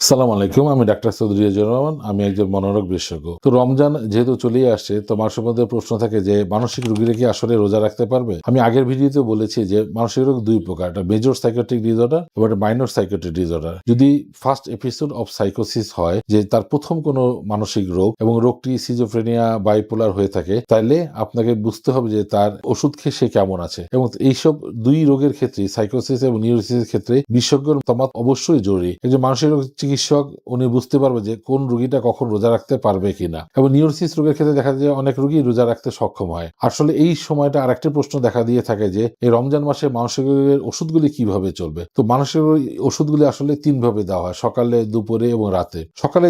আসসালামু আলাইকুম। আমি ডাক্তার চৌধুরী রেজাউর রহমান। আমি একজন মনোরোগ বিশেষজ্ঞ। তো রমজান যেহেতু চলেই আসছে, তো মানুষের মধ্যে প্রশ্ন থাকে যে মানসিক রোগীরা কি আসলে রোজা রাখতে পারবে? আমি আগের ভিডিওতে বলেছি যে মানসিক রোগ ২ প্রকার। একটা মেজর সাইকিয়াট্রিক ডিসঅর্ডার এবং একটা মাইনর সাইকিয়াট্রিক ডিসঅর্ডার। যদি ফার্স্ট এপিসোড অফ সাইকোসিস হয় যে তার প্রথম কোনো মানসিক রোগ এবং রোগটি সিজোফ্রেনিয়া, বাইপোলার হয়ে থাকে, তাইলে আপনাকে বুঝতে হবে যে তার ওষুধ খেয়ে সে কেমন আছে। এবং এইসব ২ রোগের ক্ষেত্রে সাইকোসিস এবং নিউরোসিসের ক্ষেত্রে বিশেষজ্ঞর মতামত অবশ্যই জরুরি। একজন মানসিক রোগ চিকিৎসক উনি বুঝতে পারবে যে কোন রোগীটা কখন রোজা রাখতে পারবে কিনা। এবং নিউরোসিস রোগের ক্ষেত্রে দেখা যায় অনেক রোগী রোজা রাখতে সক্ষম হয়। আসলে এই সময়টা আরেকটা প্রশ্ন দেখা দিয়ে থাকে যে এই রমজান মাসে মানসিক রোগের ওষুধগুলি কিভাবে চলবে। তো মানসিক রোগের ওষুধগুলি আসলে ৩ ভাবে দেওয়া হয়, সকালে, দুপুরে এবং রাতে। সকালে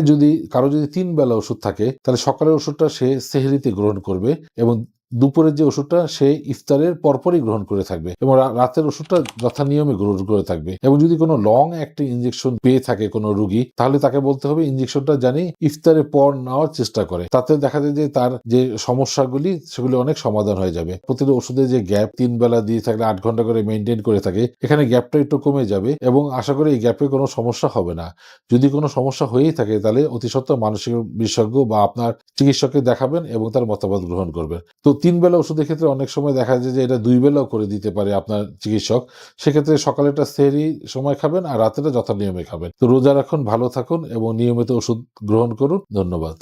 কারো যদি ৩ বেলা ওষুধ থাকে তাহলে সকালের ওষুধটা সে সেহরিতে গ্রহণ করবে এবং দুপুরের যে ওষুধটা সে ইফতারের পরপরই গ্রহণ করে থাকবে এবং রাতের ওষুধটা যথানিয়মে গ্রহণ করে থাকবে। এবং যদি কোনো লং একটা ইনজেকশন পেয়ে থাকে কোনো রোগী, তাহলে তাকে বলতে হবে ইনজেকশনটা জানি ইফতারের পর নেওয়ার চেষ্টা করে। তাতে দেখা যায় যে তার যে সমস্যাগুলি সেগুলি অনেক সমাধান হয়ে যাবে। প্রতিটা ওষুধের যে গ্যাপ ৩ বেলা দিয়ে থাকলে ৮ ঘন্টা করে মেইনটেইন করে থাকে, এখানে গ্যাপটা একটু কমে যাবে এবং আশা করি এই গ্যাপে কোনো সমস্যা হবে না। যদি কোনো সমস্যা হয়েই থাকে তাহলে অতি সত্বর মানসিক বিশেষজ্ঞ বা আপনার চিকিৎসককে দেখাবেন এবং তার মতামত গ্রহণ করবেন। তো ৩ বেলা ওষুধের ক্ষেত্রে অনেক সময় দেখা যায় যে এটা ২ বেলাও করে দিতে পারে আপনার চিকিৎসক। সেক্ষেত্রে সকালেরটা সেহরি সময় খাবেন আর রাতেরটা যথানিয়মে খাবেন। তো রোজা রাখুন, ভালো থাকুন এবং নিয়মিত ওষুধ গ্রহণ করুন। ধন্যবাদ।